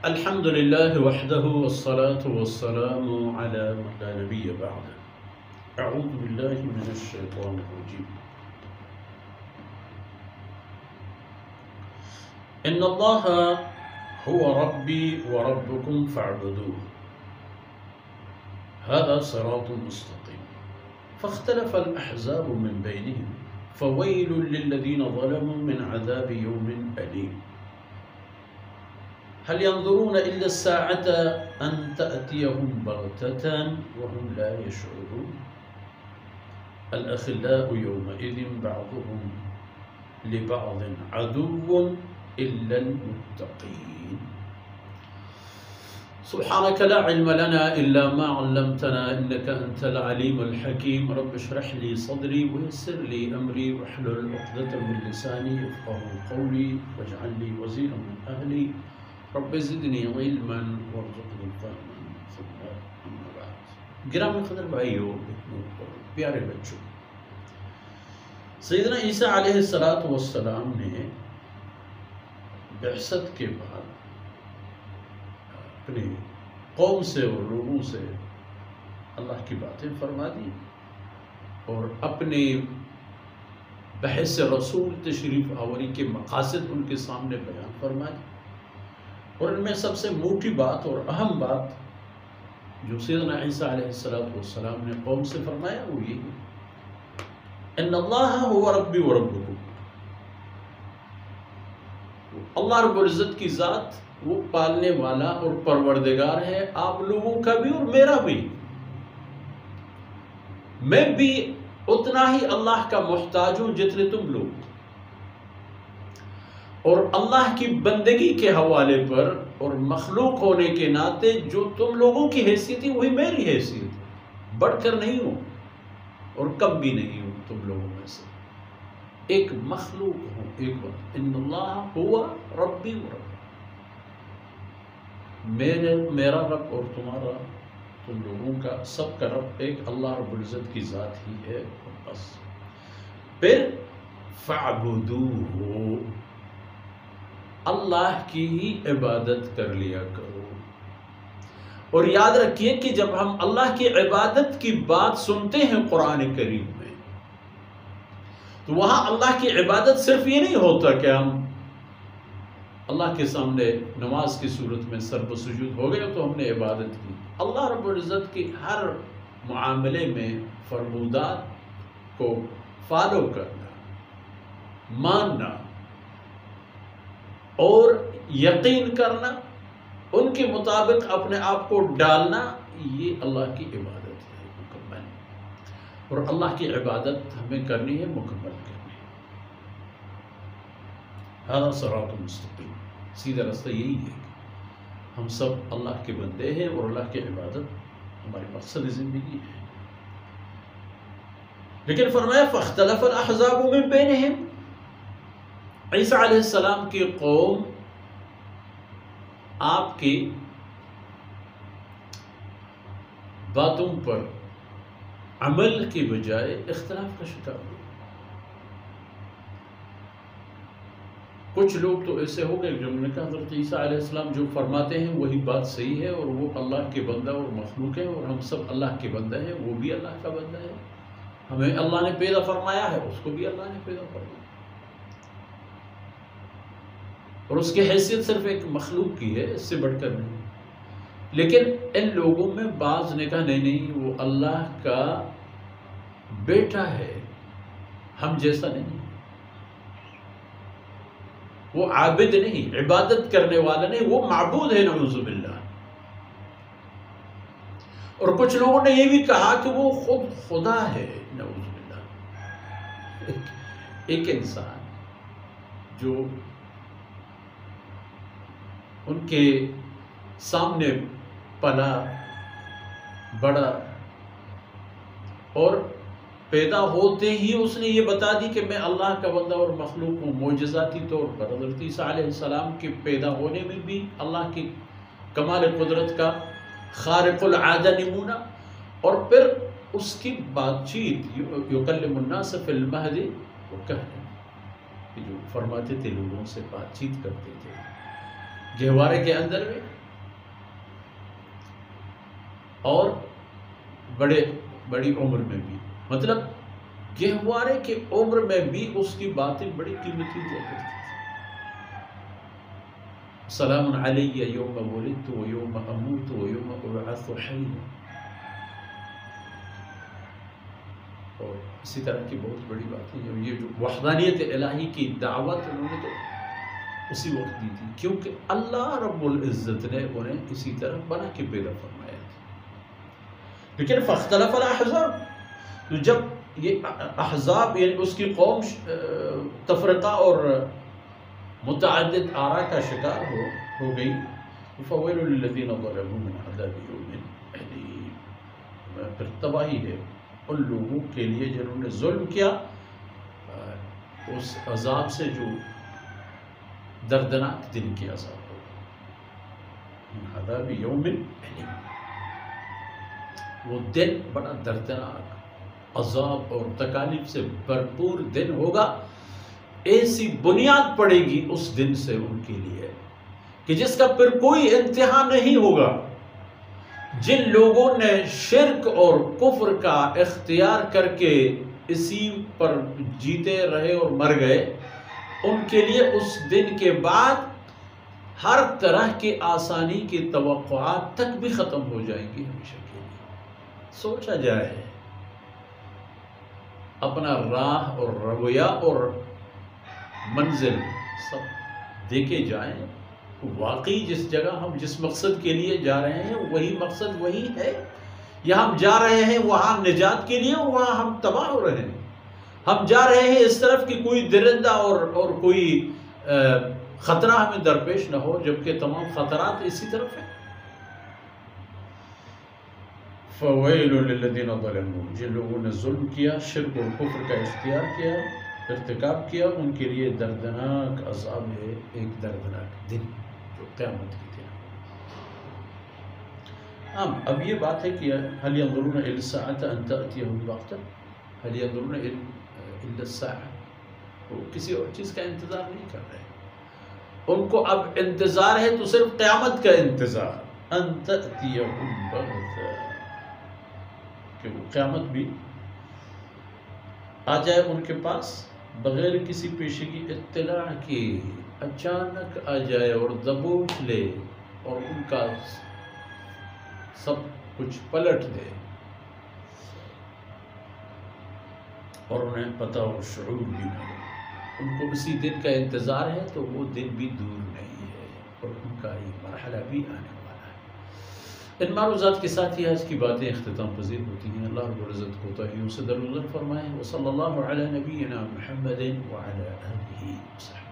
الحمد لله وحده والصلاة والسلام على من لا نبي بعده. أعوذ بالله من الشيطان الرجيم. إن الله هو ربي وربكم فاعبدوه هذا صراط مستقيم. فاختلف الأحزاب من بينهم فويل للذين ظلموا من عذاب يوم أليم. هل ينظرون إلا الساعة أن تأتيهم بغتة وهم لا يشعرون. الأخلاء يومئذ بعضهم لبعض عدو إلا المتقين. سبحانك لا علم لنا إلا ما علمتنا إنك أنت العليم الحكيم. رب اشرح لي صدري ويسر لي أمري واحلل عقدة من لساني يفقهوا قولي واجعل لي وزيرا من أهلي رب زدنی علما وارزقنی فہما ثم اما بعد. گرامی قدر بھائیو، پیارے بچوں، سیدنا عیسیٰ علیہ السلام نے بعثت کے بعد اپنی قوم سے اور لوگوں سے اللہ کی باتیں فرما دی اور اپنے بحث رسول تشریف آوری کے مقاصد ان کے سامنے بیان فرما دی. اور ان میں سب سے موٹی بات اور اہم بات جو سیدنا عیسیٰ علیہ السلام نے قوم سے فرمایا وہ یہ ہے، ان اللہ هو ربی و ربکم. اللہ رب العزت کی ذات وہ پالنے والا اور پروردگار ہے آپ لوگوں کا بھی اور میرا بھی. میں بھی اتنا ہی اللہ کا محتاج ہوں جتنے تم لوگ. اور اللہ کی بندگی کے حوالے پر اور مخلوق ہونے کے ناطے جو تم لوگوں کی حیثیت ہے وہی میری حیثیت ہے. بڑھ کر نہیں ہوں اور کم بھی نہیں ہوں تم لوگوں میں سے. ایک مخلوق ہوں. ایک وقت ان اللہ ہوا ربی و رب، میرا رب اور تمہارا تم لوگوں کا سب کا رب ایک اللہ رب العزت کی ذات ہی ہے اور بس. پھر فَاعْبُدُوهُ، اللہ کی ہی عبادت کر لیا کرو. اور یاد رکھیے کہ جب ہم اللہ کی عبادت کی بات سنتے ہیں قرآن کریم میں تو وہاں اللہ کی عبادت صرف یہ نہیں ہوتا کہ ہم اللہ کے سامنے نماز کی صورت میں سر بسجود ہو گئے تو ہم نے عبادت کی. اللہ رب العزت کی ہر معاملے میں فرمودات کو فالو کرنا، ماننا اور یقین کرنا، ان کے مطابق اپنے آپ کو ڈالنا، یہ اللہ کی عبادت ہے مکمل. اور اللہ کی عبادت ہمیں کرنی ہے، مکمل کرنی ہے. ھذا صراط مستقیم، سیدھا راستہ یہی ہے کہ ہم سب اللہ کے بندے ہیں اور اللہ کی عبادت ہمارے مقصد زندگی ہے. لیکن فرمایا فاختلف الاحزاب من بینہم، عیسیٰ علیہ السلام کی قوم آپ کی باتوں پر عمل کی بجائے اختلاف کا شکار ہوئے. کچھ لوگ تو ایسے ہو گئے جنہوں نے کہا حضرت عیسیٰ علیہ السلام جو فرماتے ہیں وہی بات صحیح ہے اور وہ اللہ کے بندہ اور مخلوق ہے اور ہم سب اللہ کے بندہ ہیں، وہ بھی اللہ کا بندہ ہے. ہمیں اللہ نے پیدا فرمایا ہے، اس کو بھی اللہ نے پیدا فرمایا اور اس کی حیثیت صرف ایک مخلوق کی ہے، اس سے بڑھ کر نہیں. لیکن ان لوگوں میں بعض نے کہا نہیں وہ اللہ کا بیٹا ہے، ہم جیسا نہیں، وہ عابد نہیں، عبادت کرنے والا نہیں، وہ معبود ہے نعوذ باللہ. اور کچھ لوگوں نے یہ بھی کہا کہ وہ خود خدا ہے نعوذ باللہ. ایک انسان جو ان کے سامنے پلا بڑا اور پیدا ہوتے ہی اس نے یہ بتا دی کہ میں اللہ کا بندہ اور مخلوق ہوں. معجزاتی طور پر حضرت عیسیٰ علیہ السلام کے پیدا ہونے میں بھی اللہ کی کمال قدرت کا خارق العادہ نمونہ، اور پھر اس کی بات چیت یکلم الناس فی المہد وکہلا، جو فرماتے تھے لوگوں سے بات چیت کرتے تھے گہوارے کے اندر میں اور بڑی عمر میں بھی، مطلب گہوارے کی عمر میں بھی اس کی باتیں بڑی قیمتی ہوا کرتی تھی. سلام علی یوم ولدت و یوم اموت و یوم ابعث حیا. اور اسی طرح کی بہت بڑی باتیں، یہ جو وحدانیت الہی کی دعوت انہوں نے تو اسی وقت دی تھی، کیونکہ اللہ رب العزت نے انہیں اسی طرح بنا کے پیدا فرمایا تھا. لیکن فاختلف الاحزاب، تو جب یہ احزاب یعنی اس کی قوم تفرقہ اور متعدد آراء کا شکار ہو گئی، فویل للذین ظلموا من عذاب یوم الیم، پھر تباہی ہے ان لوگوں کے لیے جنہوں نے ظلم کیا اس عذاب سے جو دردناک دن کی عذاب ہوگا. من عذاب یوم الیم، وہ دن بڑا دردناک عذاب اور تکالیف سے بھرپور دن ہوگا. ایسی بنیاد پڑے گی اس دن سے ان کے لیے کہ جس کا پھر کوئی انتہا نہیں ہوگا. جن لوگوں نے شرک اور کفر کا اختیار کر کے اسی پر جیتے رہے اور مر گئے، ان کے لیے اس دن کے بعد ہر طرح کی آسانی کی توقعات تک بھی ختم ہو جائیں گی ہمیشہ کے لیے. سوچا جائے، اپنا راہ اور رویہ اور منزل سب دیکھے جائیں، واقعی جس جگہ ہم جس مقصد کے لیے جا رہے ہیں وہی مقصد وہی ہے، یا ہم جا رہے ہیں وہاں نجات کے لیے اور وہاں ہم تباہ ہو رہے ہیں. ہم جا رہے ہیں اس طرف کہ کوئی درندہ اور کوئی خطرہ ہمیں درپیش نہ ہو، جبکہ تمام خطرات اسی طرف ہیں. فویل للذین ظلموا، جن لوگوں نے ظلم کیا، شرک اور کفر کا اختیار کیا، ارتکاب کیا، ان کے لیے دردناک عذاب ہے، ایک دردناک دن جو قیامت کی دن. اب یہ بات ہے کہ هل ينظرون إلى الساعة أن تأتيهم بغتة، هل ينظرون إلا الساعة، وہ کسی اور چیز کا انتظار نہیں کر رہے. ان کو اب انتظار ہے تو صرف قیامت کا انتظار، أن تأتيهم بغتة، کہ وہ قیامت بھی آ جائے ان کے پاس بغیر کسی پیشگی اطلاع کی، اچانک آ جائے اور دبوچ لے اور ان کا سب کچھ پلٹ دے، اور انہیں پتہ اور شعور بھی نہ ہو. ان کو اسی دن کا انتظار ہے تو وہ دن بھی دور نہیں ہے اور ان کا یہ مرحلہ بھی آنے والا ہے. ان معروضات کے ساتھ ہی آج کی باتیں اختتام پذیر ہوتی ہیں. اللہ رب العزت کوتاہیوں سے درگزر فرمائے. وصلی اللہ علی نبینا محمد وعلی آلہ وصحبہ.